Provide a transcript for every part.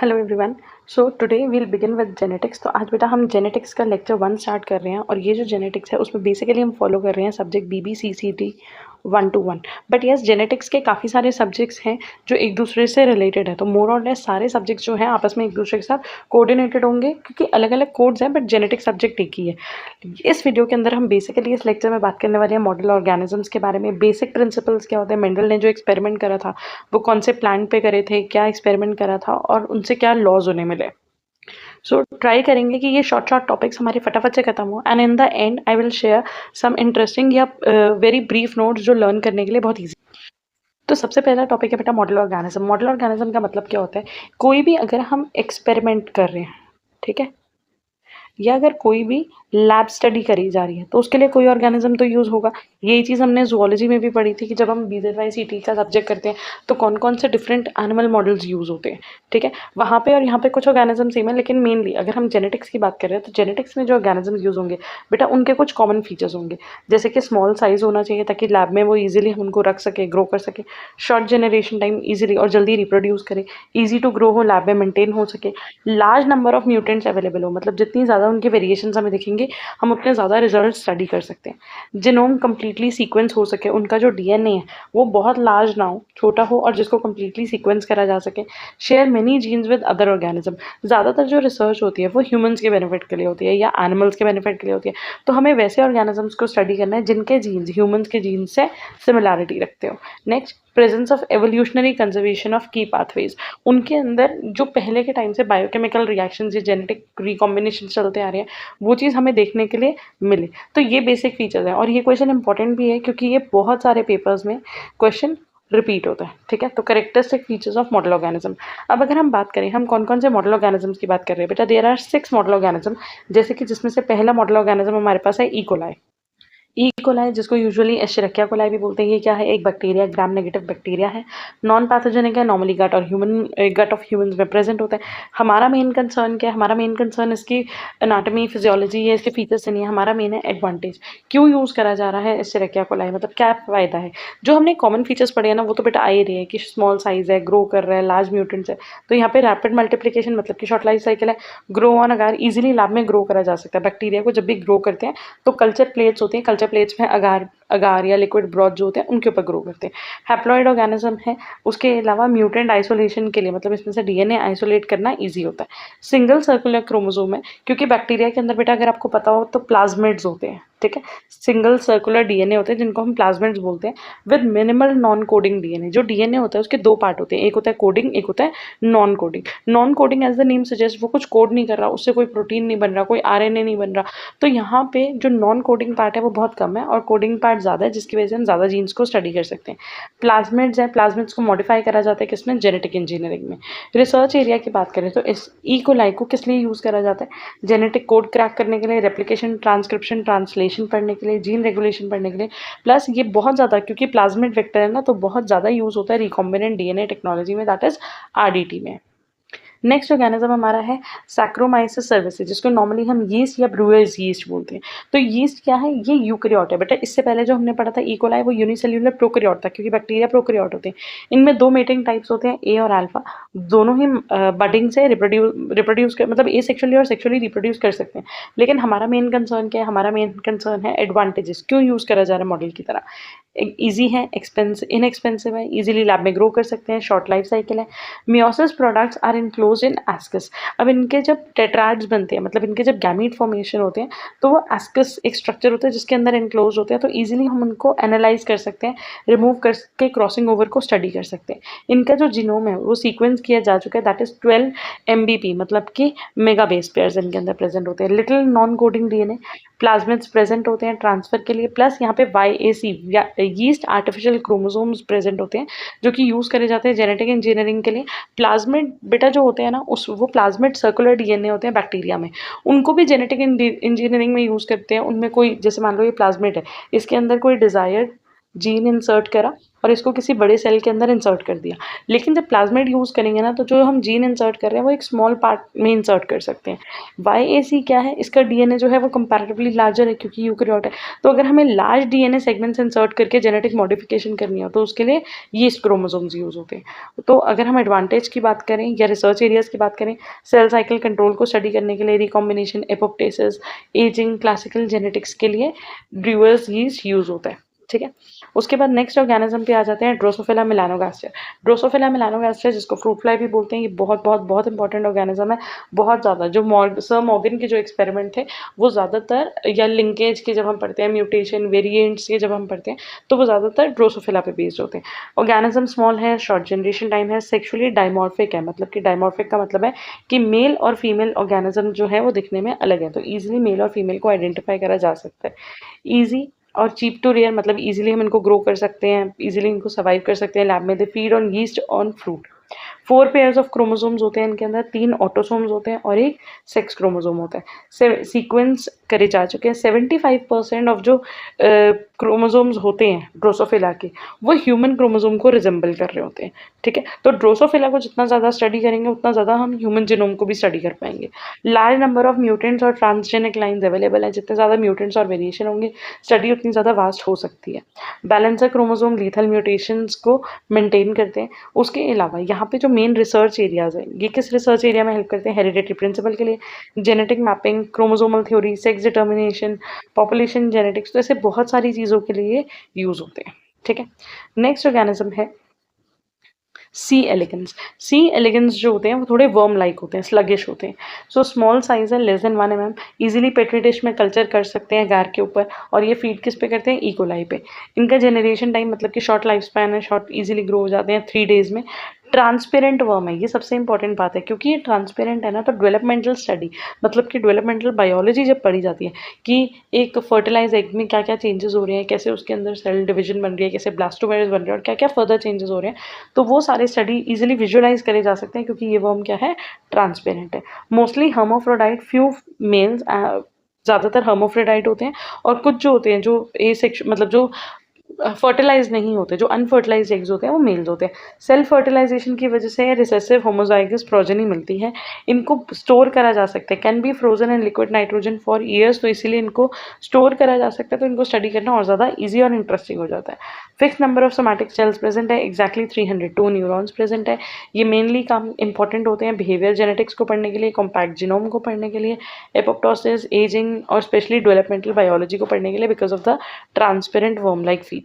Hello everyone. So today we'll begin with genetics. तो आज बेटा हम जेनेटिक्स का लेक्चर 1 स्टार्ट कर रहे हैं और ये जो जेनेटिक्स है उसमें बेसिकली हम फॉलो कर रहे हैं subject BBCCT 1 to 1। But yes, genetics के काफ़ी सारे सब्जेक्ट्स हैं जो एक दूसरे से रिलेटेड है, तो मोर और लेस सारे सब्जेक्ट्स जो हैं आपस में एक दूसरे के साथ कोऑर्डिनेटेड होंगे क्योंकि अलग अलग कोड्स हैं, बट जेनेटिक सब्जेक्ट एक ही है। इस वीडियो के अंदर हम बेसिकली इस लेक्चर में बात करने वाले हैं मॉडल ऑर्गेनिजम्स के बारे में। बेसिक प्रिंसिपल्स क्या होते हैं, मेंडल ने जो एक्सपेरिमेंट करा था वो कौन से प्लांट पे करे थे, क्या एक्सपेरिमेंट करा था और उनसे क्या लॉज उन्हें मिले। सो ट्राई करेंगे कि ये शॉर्ट शॉर्ट टॉपिक्स हमारे फटाफट से खत्म हो and in the end I will share some interesting या वेरी ब्रीफ नोट्स जो लर्न करने के लिए बहुत ईजी। तो सबसे पहला टॉपिक है बेटा मॉडल ऑर्गेनिज्म। मॉडल ऑर्गेनिज्म का मतलब क्या होता है, कोई भी अगर हम एक्सपेरिमेंट कर रहे हैं, ठीक है, या अगर कोई भी लैब स्टडी करी जा रही है तो उसके लिए कोई ऑर्गेनिज्म तो यूज़ होगा। यही चीज़ हमने जूलॉजी में भी पढ़ी थी कि जब हम BZY-CT का सब्जेक्ट करते हैं तो कौन कौन से डिफरेंट एनिमल मॉडल्स यूज़ होते हैं, ठीक है। वहाँ पे और यहाँ पे कुछ ऑर्गेनिज्म सेम है, लेकिन मेनली अगर हम जेनेटिक्स की बात कर रहे हैं तो जेनेटिक्स में जो ऑर्गेनिज्म यूज़ होंगे बेटा उनके कुछ कॉमन फीचर्स होंगे, जैसे कि स्मॉल साइज़ होना चाहिए ताकि लैब में वो ईजिली हम उनको रख सके, ग्रो कर सके, शॉर्ट जनरेशन टाइम ईजिली और जल्दी रिप्रोड्यूस करे, ईजी टू ग्रो हो, लैब में मेंटेन हो सके, large number of mutants available हो, मतलब जितनी ज़्यादा उनके वेरिएशन हमें दिखेंगे हम उतने ज़्यादा रिजल्ट स्टडी कर सकते हैं। जिनोम कम्प्लीटली सीक्वेंस हो सके, उनका जो DNA है वो बहुत लार्ज ना हो, छोटा हो और जिसको कम्प्लीटली सीक्वेंस करा जा सके। Share many genes with other organism. ज़्यादातर जो रिसर्च होती है वो ह्यूमंस के बेनिफिट के लिए होती है या एनिमल्स के बेनिफिट के लिए होती है, तो हमें वैसे ऑर्गेनिजम्स को स्टडी करना है जिनके जीन्स ह्यूमंस के जीन्स से सिमिलैरिटी रखते हो। Next, presence of evolutionary conservation of की पाथवेज। उनके अंदर जो पहले के टाइम से बायोकेमिकल रिएक्शन या जेनेटिक रिकॉम्बिनेशन चलते आ रहे हैं वो चीज़ हमें देखने के लिए मिले। तो ये बेसिक फीचर्स हैं और ये क्वेश्चन इंपॉर्टेंट भी है क्योंकि ये बहुत सारे पेपर्स में क्वेश्चन रिपीट होता है, ठीक है। तो characteristic features of model organism. अब अगर हम बात करें हम कौन कौन से मॉडल ऑर्गेनिजम्स की बात कर रहे हैं बेटा, देयर आर 6 मॉडल ऑर्गेनिज्म, जैसे कि जिसमें से पहला मॉडल ऑर्गेनिज्म हमारे पास है इकोलाई। ई कोलाई, जिसको यूजुअली एशेरेकिया कोलाई भी बोलते हैं, ये क्या है, एक बैक्टीरिया, ग्राम नेगेटिव बैक्टीरिया है, नॉन पैथोजेनिक है, नॉर्मली गट और गट ऑफ ह्यूमंस में प्रेजेंट होता है। हमारा मेन कंसर्न क्या है, हमारा मेन कंसर्न इसकी एनाटॉमी, फिजियोलॉजी या इसके फीचर्स से नहीं है, हमारा मेन है एडवांटेज। क्यों यूज़ करा जा रहा है एशेरेकिया कोलाई, मतलब क्या फ़ायदा है। जो हमने कॉमन फीचर्स पढ़े हैं ना वो तो बेटा आ ही रही है कि स्मॉल साइज़ है, ग्रो कर रहा है, लार्ज म्यूटेंट्स है, तो यहाँ पे रैपिड मल्टीप्लिकेशन मतलब कि शॉर्ट लाइफ साइकिल है, grow on agar, easily lab में ग्रो करा जा सकता है। बैक्टीरिया को जब भी ग्रो करते हैं तो कल्चर प्लेट्स होती हैं, कल्चर प्लेट्स में अगार अगार या लिक्विड ब्रॉथ जो होते हैं उनके ऊपर ग्रो करते हैं। हैप्लॉइड ऑर्गेनिज्म है, उसके अलावा म्यूटेंट आइसोलेशन के लिए, मतलब इसमें से DNA आइसोलेट करना ईजी होता है। सिंगल सर्कुलर क्रोमोसोम है, क्योंकि बैक्टीरिया के अंदर बेटा अगर आपको पता हो तो प्लाज्मिड्स होते हैं, ठीक है, सिंगल सर्कुलर DNA होते हैं जिनको हम प्लाज्मिड्स बोलते हैं, with minimal non coding DNA। जो DNA होता है उसके दो पार्ट होते हैं, एक होता है कोडिंग, एक होता है non coding. Non coding as the name suggest वो कुछ कोड नहीं कर रहा, उससे कोई प्रोटीन नहीं बन रहा, कोई RNA नहीं बन रहा, तो यहाँ पे जो नॉन कोडिंग पार्ट है वो बहुत कम है और कोडिंग पार्ट ज़्यादा है, जिसकी वजह से हम ज़्यादा जीन्स को स्टडी कर सकते हैं। प्लाज्मिड्स हैं, प्लाज्मिड्स को मॉडिफाई करा जाता है किसमें, जेनेटिक इंजीनियरिंग में। रिसर्च एरिया की बात करें तो इस ई कोलाई को किस लिए यूज़ करा जाता है, जेनेटिक कोड क्रैक करने के लिए, रेप्लिकेशन, ट्रांसक्रिप्शन, ट्रांसलेशन पढ़ने के लिए, जीन रेगुलेशन पढ़ने के लिए, प्लस ये बहुत ज़्यादा क्योंकि प्लाज्मिड वेक्टर है ना तो बहुत ज़्यादा यूज़ होता है रिकॉम्बिनेंट DNA टेक्नोलॉजी में, दैट इज RDT में। नेक्स्ट ऑर्गेनिज्म हमारा है सैक्रोमाइसिस सर्विसेज, जिसको नॉर्मली हम यीस्ट या ब्रूअर्स यीस्ट बोलते हैं। तो यीस्ट क्या है, ये यूकैरियोट है बेटा। इससे पहले जो हमने पढ़ा था ई कोलाई वो यूनिसेल्युलर प्रोकैरियोट था, क्योंकि बैक्टीरिया प्रोकैरियोट होते हैं। इनमें दो मेटिंग टाइप्स होते हैं, ए और अल्फा, दोनों ही बडिंग से रिप्रोड्यूस कर, मतलब ए सेक्शुअली और सेक्शुअली रिप्रोड्यूस कर सकते हैं। लेकिन हमारा मेन कंसर्न क्या है, हमारा मेन कंसर्न है एडवांटेजेस, क्यों यूज़ करा जा रहा है मॉडल की तरह। ईजी है, इनएक्सपेंसिव है, इजीली लैब में ग्रो कर सकते हैं, शॉर्ट लाइफ साइकिल है। Meiosis products are enclose in ascus. अब इनके जब टेट्राड्स बनते हैं, मतलब इनके जब गैमीट फॉर्मेशन होते हैं तो वो एस्कस एक स्ट्रक्चर होता है जिसके अंदर इनक्लोज होते हैं, तो ईजिली हम उनको एनालाइज कर सकते हैं, रिमूव करके क्रॉसिंग ओवर को स्टडी कर सकते हैं। इनका जो जीनोम है वो सीक्वेंस किया जा चुका है, दैट इज 12 MBP, मतलब कि मेगा बेस पेयर्स इनके अंदर प्रेजेंट होते हैं। Little non coding DNA, plasmids present होते हैं ट्रांसफर के लिए, प्लस यहाँ पे YAC yeast artificial chromosomes present होते हैं जो कि यूज़ करे जाते हैं जेनेटिक इंजीनियरिंग के लिए। प्लाज्मिड बेटा जो होते हैं ना वो प्लाज्मिड सर्कुलर DNA होते हैं बैक्टीरिया में, उनको भी जेनेटिक इंजीनियरिंग में यूज़ करते हैं। उनमें कोई, जैसे मान लो ये प्लाज्मिड है, इसके अंदर कोई डिज़ायर्ड जीन इंसर्ट करा और इसको किसी बड़े सेल के अंदर इंसर्ट कर दिया। लेकिन जब प्लाज्मिड यूज़ करेंगे ना, तो जो हम जीन इंसर्ट कर रहे हैं वो एक स्मॉल पार्ट में इंसर्ट कर सकते हैं। YAC क्या है, इसका डीएनए जो है वो कंपैरेटिवली लार्जर है क्योंकि यूकेरियोट है। तो अगर हमें लार्ज डीएनए सेगमेंट्स इंसर्ट करके जेनेटिक मॉडिफिकेशन करनी हो तो उसके लिए ये क्रोमोसोम्स यूज़ होते हैं। तो अगर हम एडवांटेज की बात करें या रिसर्च एरियाज़ की बात करें, सेल साइकिल कंट्रोल को स्टडी करने के लिए recombination, apoptosis, ageing, classical genetics के लिए ब्रूअर्स यीस्ट यूज़ होता है। ठीक है। उसके बाद नेक्स्ट ऑर्गेनिज्म पे आ जाते हैं ड्रोसोफिला मेलानोगास्टर। ड्रोसोफिला मेलानोगास्टर जिसको फ्रूट फ्लाई भी बोलते हैं, ये बहुत बहुत बहुत इंपॉर्टेंट ऑर्गेनिज्म है। बहुत ज़्यादा जो सर मॉर्गन के जो एक्सपेरिमेंट थे वो ज़्यादातर, या लिंकेज के जब हम पढ़ते हैं, म्यूटेशन वेरिएंट्स के जब हम पढ़ते हैं, तो वो ज़्यादातर ड्रोसोफिला पे बेस्ड होते हैं। ऑर्गेनिज्म स्मॉल है, शॉर्ट जनरेशन टाइम है, सेक्सुअली डायमॉर्फिक है। मतलब कि डायमॉर्फिक का मतलब है कि मेल और फीमेल ऑर्गेनिज्म जो है वो दिखने में अलग है, तो ईजिली मेल और फीमेल को आइडेंटिफाई करा जा सकता है। ईजी और चीप टू रेयर, मतलब इजीली हम इनको ग्रो कर सकते हैं, इजीली इनको सर्वाइव कर सकते हैं लैब में। They feed on yeast on fruit. 4 pairs of chromosomes होते हैं इनके अंदर, 3 ऑटोसोम्स होते हैं और एक सेक्स क्रोमोसोम होता है। सीक्वेंस करे जा चुके हैं। 75% ऑफ जो क्रोमोसोम्स होते हैं ड्रोसोफिला के, वो ह्यूमन क्रोमोसोम को रिजेंबल कर रहे होते हैं। ठीक है। तो ड्रोसोफिला को जितना ज़्यादा स्टडी करेंगे उतना ज़्यादा हम ह्यूमन जीनोम को भी स्टडी कर पाएंगे। लार्ज नंबर ऑफ म्यूटेंट्स और ट्रांसजेनिक लाइन्स अवेलेबल है। जितने ज़्यादा म्यूटेंट्स और वेरिएशन होंगे, स्टडी उतनी ज़्यादा वास्ट हो सकती है। बैलेंसर क्रोमोसोम लीथल म्यूटेशंस को मेंटेन करते हैं। उसके अलावा यहाँ पे जो मेन रिसर्च एरियाज हैं, ये किस रिसर्च एरिया में हेल्प करते हैं? हेरिडिटरी प्रिंसिपल के लिए, genetic mapping, chromosomal theory, sex determination, population genetics, तो ऐसे बहुत सारी चीज़ों के लिए यूज़ होते हैं। ठीक है। नेक्स्ट ऑर्गेनिज्म है सी एलिगेंस। सी एलिगेंस जो होते हैं वो थोड़े वर्म लाइक होते हैं, स्लगिश होते हैं। सो स्मॉल साइज है, less than 1 mm, easily petri dish में कल्चर कर सकते हैं गार के ऊपर, और ये फीड किस पे करते हैं? इकोलाई पे। इनका जनरेशन टाइम, मतलब कि शॉर्ट लाइफ स्पैन है, शॉर्ट इजीली ग्रो हो जाते हैं 3 days में। ट्रांसपेरेंट वर्म है, ये सबसे इंपॉर्टेंट बात है, क्योंकि ये ट्रांसपेरेंट है ना, तो डेवलपमेंटल स्टडी, मतलब कि डेवलपमेंटल बायोलॉजी जब पढ़ी जाती है कि एक फर्टिलाइज एग में क्या क्या चेंजेस हो रहे हैं, कैसे उसके अंदर सेल डिवीजन बन रही है, कैसे ब्लास्टोमेरिस बन रहे हैं और क्या क्या फर्दर चेंजेस हो रहे हैं, तो वो सारे स्टडी इजीली विजुअलाइज करे जा सकते हैं क्योंकि ये वर्म क्या है? ट्रांसपेरेंट है। मोस्टली हर्माफ्रोडाइट, फ्यू मेल्स, ज़्यादातर हर्माफ्रोडाइट होते हैं, और कुछ जो होते हैं जो मतलब जो फर्टिलाइज नहीं होते, जो अनफर्टिलाइज एग्स होते हैं वो मेल्स होते हैं। सेल्फ फर्टिलाइजेशन की वजह से रिसेसिव होमोजाइगस प्रोजेनी मिलती है। इनको स्टोर करा जा सकता है, can be frozen in liquid nitrogen for years, तो इसीलिए इनको स्टोर करा जा सकता है, तो इनको स्टडी करना और ज़्यादा ईजी और इंटरेस्टिंग हो जाता है। Fix number of somatic cells present है, एक्जैक्टली 302 न्यूरॉन्स प्रेजेंट है। ये मेनली काम इंपॉर्टेंट होते हैं बिहेवियर जेनेटिक्स को पढ़ने के लिए, कॉम्पैक्ट जीनोम को पढ़ने के लिए, एपोप्टोसिस, एजिंग और स्पेशली डेवलपमेंटल बायोलॉजी को पढ़ने के लिए, because of the transparent worm like feature.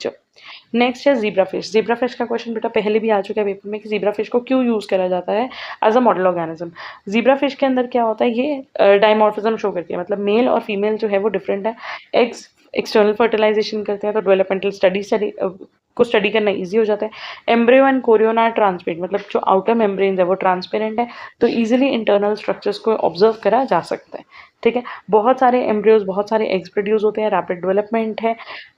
Next है जीब्रा फिश। जीब्रा फिश का क्वेश्चन बेटा पहले भी आ चुका है पेपर में कि जीब्रा फिश को क्यों यूज़ करा जाता है as a model organism. Zebra fish के अंदर क्या होता है? ये डायमॉर्फिज्म शो करती है, मतलब मेल और फीमेल जो है वो डिफरेंट है। एग्स एक्सटर्नल फर्टिलाइजेशन करते हैं, तो डेवलपमेंटल स्टडी को स्टडी करना इजी हो जाता है। Embryo and chorion are transparent, मतलब जो आउटर मेम्ब्रेन है वो ट्रांसपेरेंट है, तो इजीली इंटरनल स्ट्रक्चर्स को ऑब्जर्व करा जा सकता है। ठीक है। बहुत सारे एम्ब्रियोज, बहुत सारे एग्स प्रोड्यूस होते हैं, रैपिड डेवलपमेंट है,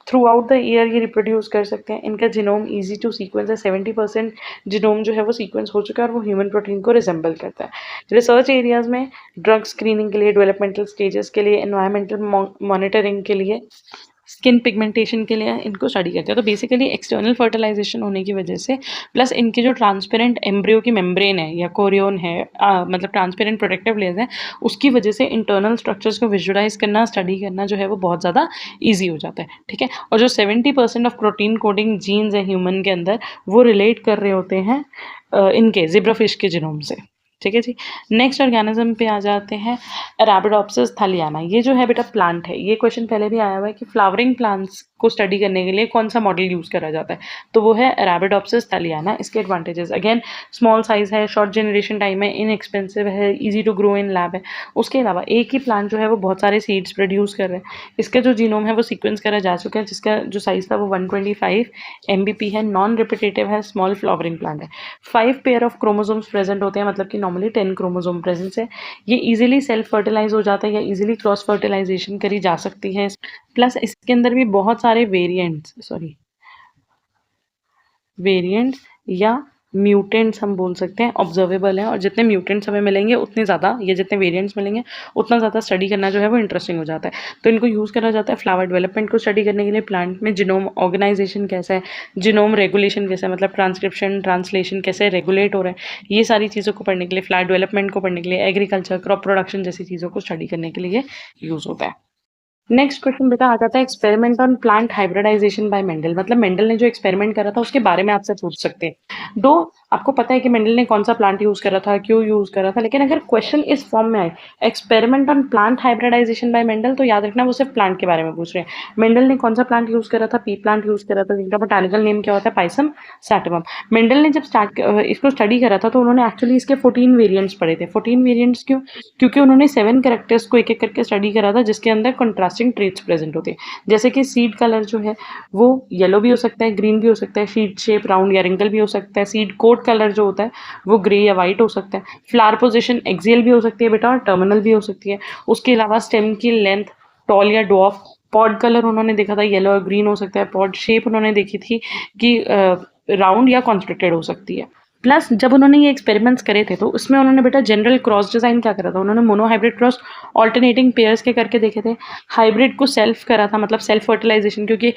थ्रू आउट द ईयर ये रिप्रोड्यूस कर सकते हैं। इनका जीनोम ईजी टू सीक्वेंस है, 70% जीनोम जो है वो सीक्वेंस हो चुका है और वो ह्यूमन प्रोटीन को रिजेंबल करता है। रिसर्च एरियाज में ड्रग स्क्रीनिंग के लिए, डेवलपमेंटल स्टेजेस के लिए, एनवायरमेंटल मॉनिटरिंग के लिए, स्किन पिगमेंटेशन के लिए इनको स्टडी करते हैं। तो बेसिकली एक्सटर्नल फर्टिलाइजेशन होने की वजह से, प्लस इनके जो ट्रांसपेरेंट एम्ब्रियो की मेम्ब्रेन है या कोरियन है, मतलब ट्रांसपेरेंट प्रोटेक्टिव लेयर्स है, उसकी वजह से इंटरनल स्ट्रक्चर्स को विजुअलाइज करना, स्टडी करना जो है वो बहुत ज़्यादा ईजी हो जाता है। ठीक है। और जो 70% ऑफ प्रोटीन कोडिंग जीन्स है ह्यूमन के अंदर, वो रिलेट कर रहे होते हैं इनके ज़ेब्राफिश के जीनोम से। ठीक है जी। नेक्स्ट ऑर्गेनिज्म पे आ जाते हैं अराबिडोप्सिस थलियाना। ये जो है बेटा प्लांट है, ये क्वेश्चन पहले भी आया हुआ है कि फ्लावरिंग प्लांट्स को स्टडी करने के लिए कौन सा मॉडल यूज़ करा जाता है, तो वो है अराबिडोप्सिस थलियाना। इसके एडवांटेजेस, अगेन स्मॉल साइज है, शॉर्ट जनरेशन टाइम है, इनएक्सपेंसिव है, easy to grow in lab है। उसके अलावा एक ही प्लांट जो है वो बहुत सारे सीड्स प्रोड्यूस कर रहे हैं। इसका जो जीनोम है वो सीक्वेंस करा जा चुका है, जिसका जो साइज था वो 125 MBP है, नॉन रिपीटेटिव है, स्मॉल फ्लावरिंग प्लांट है। 5 पेयर ऑफ क्रोमोसोम्स प्रेजेंट होते हैं, मतलब कि नॉर्मली 10 क्रोमोसोम प्रेजेंस है। ये इजीली सेल्फ फर्टिलाइज हो जाता है या इजीली क्रॉस फर्टिलाइजेशन करी जा सकती है। प्लस इसके अंदर भी बहुत सारे वेरिएंट्स या म्यूटेंट्स हम बोल सकते हैं ऑब्जर्वेबल हैं, और जितने म्यूटेंट्स हमें मिलेंगे उतने ज़्यादा, या जितने वेरिएंट्स मिलेंगे उतना ज़्यादा स्टडी करना जो है वो इंटरेस्टिंग हो जाता है। तो इनको यूज़ करा जाता है फ्लावर डेवलपमेंट को स्टडी करने के लिए। प्लांट में जिनोम ऑर्गेनाइजेशन कैसा है, जिनोम रेगुलेशन कैसा है, मतलब ट्रांसक्रिप्शन ट्रांसलेशन कैसे रेगुलेट हो रहा है, ये सारी चीज़ों को पढ़ने के लिए, फ्लावर डेवलपमेंट को पढ़ने के लिए, एग्रीकल्चर क्रॉप प्रोडक्शन जैसी चीज़ों को स्टडी करने के लिए यूज़ होता है। नेक्स्ट क्वेश्चन बेटा आ जाता है experiment on plant hybridisation by Mendel, मतलब मेंडल ने जो एक्सपेरिमेंट करा था उसके बारे में आपसे पूछ सकते हैं। दो आपको पता है कि मेंडल ने कौन सा प्लांट यूज करा था, क्यों यूज करा था, लेकिन अगर क्वेश्चन इस फॉर्म में आए experiment on plant hybridisation by Mendel, तो याद रखना वो सिर्फ प्लांट के बारे में पूछ रहे हैं। मेंडल ने कौन सा प्लांट यूज करा था, पी प्लांट यूज करा था, जिनका बोटानिकल नेम क्या होता है, पाइसम सैटिवम। मेंडल ने जब इसको स्टडी करा था तो उन्होंने एक्चुअली इसके 14 वेरिएंट्स पढ़े थे। 14 वेरिएंट्स क्यों? क्योंकि उन्होंने 7 कैरेक्टर्स को एक एक करके स्टडी करा था जिसके अंदर कंट्रास्टिंग ट्रेट्स प्रेजेंट होते हैं। जैसे कि सीड कलर जो है वो येलो भी हो सकता है, ग्रीन भी हो सकता है, सीड शेप राउंड या रिंकल भी हो सकता है, सीड कोट कलर जो होता है वो ग्रे या वाइट हो सकता है, फ्लावर पोजीशन एक्सियल भी हो सकती है बेटा और टर्मिनल भी हो सकती है। उसके अलावा स्टेम की लेंथ टॉल या डॉफ, पॉड कलर उन्होंने देखा था येलो और ग्रीन हो सकता है, पॉड शेप उन्होंने देखी थी कि राउंड या कॉन्स्ट्रक्टेड हो सकती है। प्लस जब उन्होंने ये एक्सपेरिमेंट्स करे थे तो उसमें उन्होंने बेटा जनरल क्रॉस डिजाइन क्या करा था, उन्होंने mono hybrid cross alternating pairs के करके देखे थे। हाइब्रिड को सेल्फ करा था, मतलब सेल्फ फर्टिलाइजेशन, क्योंकि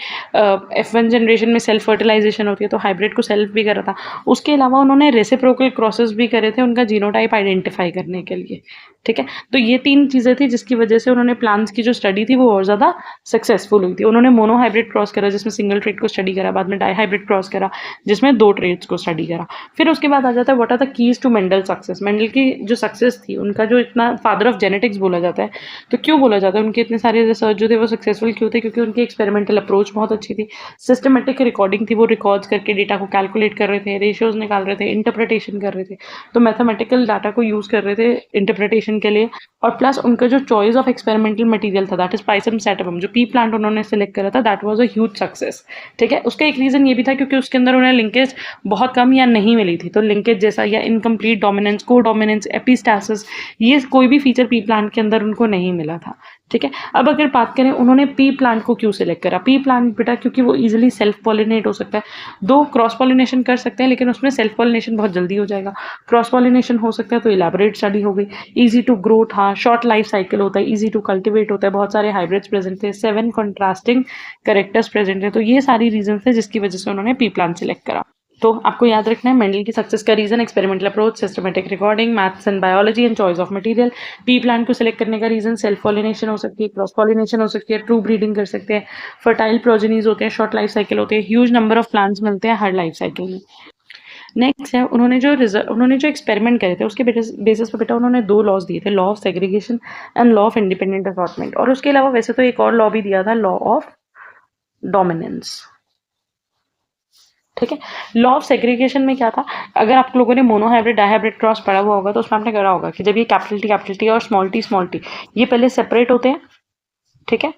F1 जनरेशन में सेल्फ फर्टिलाइजेशन होती है तो हाइब्रिड को सेल्फ भी करा था। उसके अलावा उन्होंने रेसिप्रोकल क्रॉसेस भी करे थे उनका जीनोटाइप आइडेंटिफाई करने के लिए। ठीक है, तो ये 3 चीज़ें थी जिसकी वजह से उन्होंने प्लांट्स की जो स्टडी थी वो और ज़्यादा सक्सेसफुल हुई थी। उन्होंने मोनो हाइब्रिड क्रॉस करा जिसमें सिंगल ट्रेट को स्टडी करा, बाद में डाई हाइब्रिड क्रॉस करा जिसमें 2 ट्रेट्स को स्टडी करा। फिर उसके बाद आ जाता है what are the keys to Mendel success. Mendel की जो सक्सेस थी, उनका जो इतना फादर ऑफ जेनेटिक्स बोला जाता है, तो क्यों बोला जाता है, उनके इतने सारे रिसर्च जो थे वो सक्सेसफुल क्यों थे? क्योंकि उनकी एक्सपेरिमेंटल अप्रोच बहुत अच्छी थी, सिस्टमेटिक रिकॉर्डिंग थी, वो रिकॉर्ड्स करके डेटा को कैलकुलेट कर रहे थे, रेशियोज निकाल रहे थे, इंटरप्रिटेशन कर रहे थे, तो मैथमेटिकल डाटा को यूज कर रहे थे इंटरप्रिटेशन के लिए। और प्लस उनका जो चॉइस ऑफ एक्सपेरिमेंटल मटेरियल था दैट इज पाइसम सैटिवम, जो पी प्लांट उन्होंने सेलेक्ट करा था, that was a huge success. ठीक है, उसका एक रीजन ये भी था क्योंकि उसके अंदर उन्हें लिंकेज बहुत कम या नहीं मिली थी, तो लिंकेज जैसा या इनकम्प्लीट डोमिनेंस, को डोमिनेंस, एपिस्टासिस, ये कोई भी फीचर पी प्लांट के अंदर उनको नहीं मिला था। ठीक है, अब अगर बात करें उन्होंने पी प्लांट को क्यों सिलेक्ट करा, पी प्लांट बेटा क्योंकि वो इजीली सेल्फ पॉलिनेट हो सकता है। दो क्रॉस पॉलिनेशन कर सकते हैं लेकिन उसमें सेल्फ पॉलिनेशन बहुत जल्दी हो जाएगा, क्रॉस पॉलिनेशन हो सकता है तो इलेबोरेट स्टडी हो गई, इजी टू ग्रो था, शॉर्ट लाइफ साइकिल होता है, इजी टू कल्टिवेट होता है, बहुत सारे हाइब्रिड्स प्रेजेंट थे, 7 कंट्रास्टिंग कैरेक्टर्स प्रेजेंट थे, तो ये सारी रीजन थे जिसकी वजह से उन्होंने पी प्लांट सिलेक्ट करा। तो आपको याद रखना है मेंडल की सक्सेस का reason experimental approach, systematic recording, maths and biology and choice of material. Pea plant को सिलेक्ट करने का रीजन सेल्फ पॉलिनेशन हो सकती है, क्रॉस पॉलिनेशन हो सकती है, ट्रू ब्रीडिंग कर सकते हैं, फर्टाइल प्रोजेनीज होते हैं, शॉर्ट लाइफ साइकिल होते हैं, ह्यूज नंबर ऑफ प्लांट्स मिलते हैं हर लाइफ साइकिल में। नेक्स्ट है उन्होंने जो एक्सपेरिमेंट करे थे उसके बेसिस पर बेटा उन्होंने 2 लॉज दिए थे, law of segregation and law of independent assortment, और उसके अलावा वैसे तो एक और लॉ भी दिया था, लॉ ऑफ डोमिनेंस। ठीक है, लॉ ऑफ सेग्रीगेशन में क्या था, अगर आप लोगों ने मोनो हाइब्रिड डाइहाइब्रिड क्रॉस पढ़ा हुआ होगा तो उसमें आपने करा होगा कि जब ये कैपिटल टी और स्मॉल टी ये पहले सेपरेट होते हैं, ठीक है,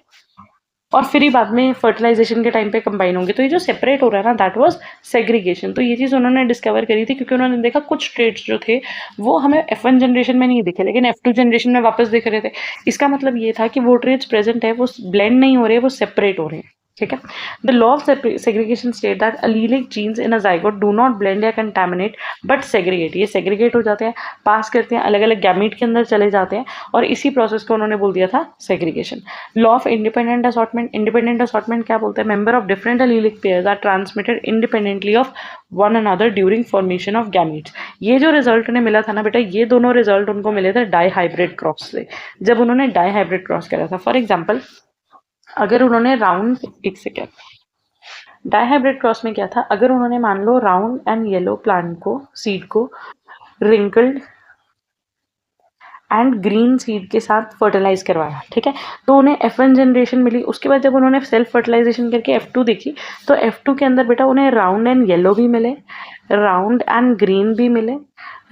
और फिर ही बाद में फर्टिलाइजेशन के टाइम पे कंबाइन होंगे, तो ये जो सेपरेट हो रहा है ना दैट वाज सेग्रीगेशन। तो ये चीज़ उन्होंने डिस्कवर करी थी क्योंकि उन्होंने देखा कुछ ट्रेड्स जो थे वो हमें F1 जनरेशन में नहीं दिखे लेकिन F2 जनरेशन में वापस दिख रहे थे। इसका मतलब ये था कि वो ट्रेड्स प्रेजेंट है वो ब्लेंड नहीं हो रहे, वो सेपरेट हो रहे हैं। ठीक है, the law of segregation state that allelic genes in a zygote do not blend या कंटैमिनेट बट सेग्रीगेट, ये सेग्रीगेट हो जाते हैं, पास करते हैं, अलग अलग गैमीट के अंदर चले जाते हैं, और इसी प्रोसेस को उन्होंने बोल दिया था segregation. Law of independent assortment, independent assortment क्या बोलते हैं, member of different allelic pairs are transmitted independently of one another during formation of gametes. ये जो रिजल्ट उन्हें मिला था ना बेटा, ये दोनों रिजल्ट उनको मिले थे डाई हाइब्रिड क्रॉस से, जब उन्होंने डाई हाइब्रिड क्रॉस करा था। फॉर एग्जाम्पल अगर उन्होंने राउंड, एक सेकेंड, डाइहाइब्रिड क्रॉस में क्या था, अगर उन्होंने मान लो राउंड एंड येलो प्लांट को, सीड को रिंकल्ड एंड ग्रीन सीड के साथ फर्टिलाइज करवाया, ठीक है, तो उन्हें F1 जनरेशन मिली। उसके बाद जब उन्होंने सेल्फ फर्टिलाइजेशन करके F2 देखी तो F2 के अंदर बेटा उन्हें राउंड एंड येलो भी मिले, राउंड एंड ग्रीन भी मिले,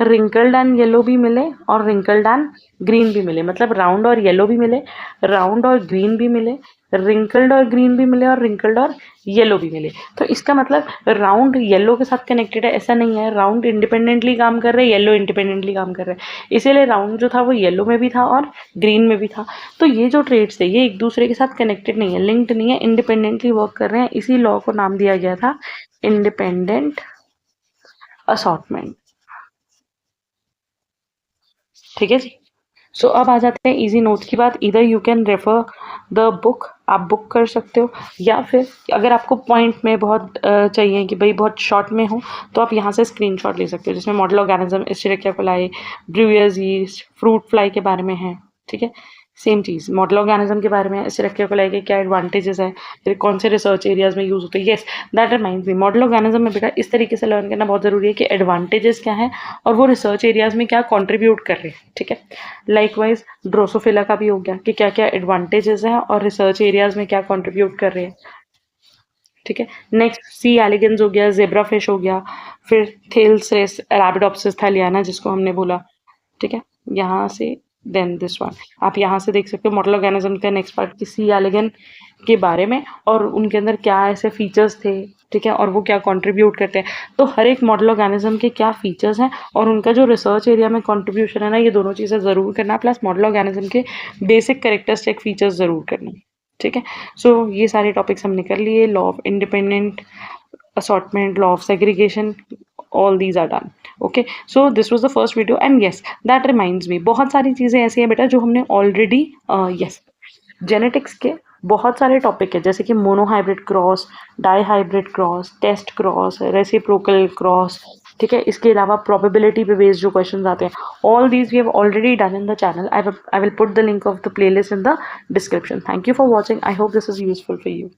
रिंकल्ड एंड येलो भी मिले और रिंकल्ड एंड ग्रीन भी मिले, मतलब राउंड और येलो भी मिले, राउंड और ग्रीन भी मिले, रिंकल्ड और ग्रीन भी मिले और रिंकल्ड और येलो भी मिले। तो इसका मतलब राउंड येलो के साथ कनेक्टेड है ऐसा नहीं है, राउंड इंडिपेंडेंटली काम कर रहे हैं, येलो इंडिपेंडेंटली काम कर रहे हैं, इसीलिए राउंड जो था वो येलो में भी था और ग्रीन में भी था। तो ये जो ट्रेड्स थे ये एक दूसरे के साथ कनेक्टेड नहीं है, लिंक्ड नहीं है, इंडिपेंडेंटली वर्क कर रहे हैं, इसी लॉ को नाम दिया गया था इंडिपेंडेंट असॉर्टमेंट। ठीक है जी। सो अब आ जाते हैं इजी नोट्स की बात। इधर you can refer the book, आप बुक कर सकते हो, या फिर अगर आपको पॉइंट में बहुत चाहिए कि भाई बहुत शॉर्ट में हो, तो आप यहाँ से स्क्रीनशॉट ले सकते हो, जिसमें model organism, escherichia coli, brewer's yeast, fruit fly के बारे में है। ठीक है, सेम चीज़ मॉडल ऑर्गेनिज्म के बारे में, एस्चेरिचिया कोलाई के क्या एडवांटेजेस है, फिर कौन से रिसर्च एरियाज में यूज़ होते हैं। Yes, that reminds me, model organism में बेटा इस तरीके से लर्न करना बहुत ज़रूरी है कि एडवांटेजेस क्या है और वो रिसर्च एरियाज में क्या कंट्रीब्यूट कर रहे हैं। ठीक है, लाइकवाइज ड्रोसोफिला का भी हो गया कि क्या क्या एडवांटेजेस हैं और रिसर्च एरियाज में क्या कंट्रीब्यूट कर रहे हैं। ठीक है, नेक्स्ट सी एलिगेंस हो गया, जेब्रा फिश हो गया, फिर थेल्स रैबिडोप्सिस थैलियाना जिसको हमने बोला। ठीक है, यहाँ से देन दिस वन आप यहाँ से देख सकते हो मॉडल ऑर्गेनिज्म का नेक्स्ट पार्ट की सी एलिगन के बारे में और उनके अंदर क्या ऐसे फीचर्स थे। ठीक है, और वो क्या कंट्रीब्यूट करते हैं। तो हर एक मॉडल ऑर्गेनिज्म के क्या फीचर्स हैं और उनका जो रिसर्च एरिया में कंट्रीब्यूशन है ना, ये दोनों चीज़ें ज़रूर करना, प्लस मॉडल ऑर्गेनिज्म के बेसिक कैरेक्टरिस्टिक फीचर्स ज़रूर करना। ठीक है, सो ये सारे टॉपिक्स हमने कर लिए। Law of independent assortment, law of segregation, all these are done. Okay, so this was the first video and yes, that reminds me, बहुत सारी चीज़ें ऐसी हैं बेटा जो हमने ऑलरेडी yes, जेनेटिक्स के बहुत सारे टॉपिक है, जैसे कि monohybrid cross, dihybrid cross, test cross, reciprocal cross. ठीक है, इसके अलावा प्रोबेबिलिटी पे बेस्ड जो क्वेश्चन आते हैं, all these we have already done in the channel. I will put the link of the playlist in the description. Thank you for watching, I hope this is useful for you.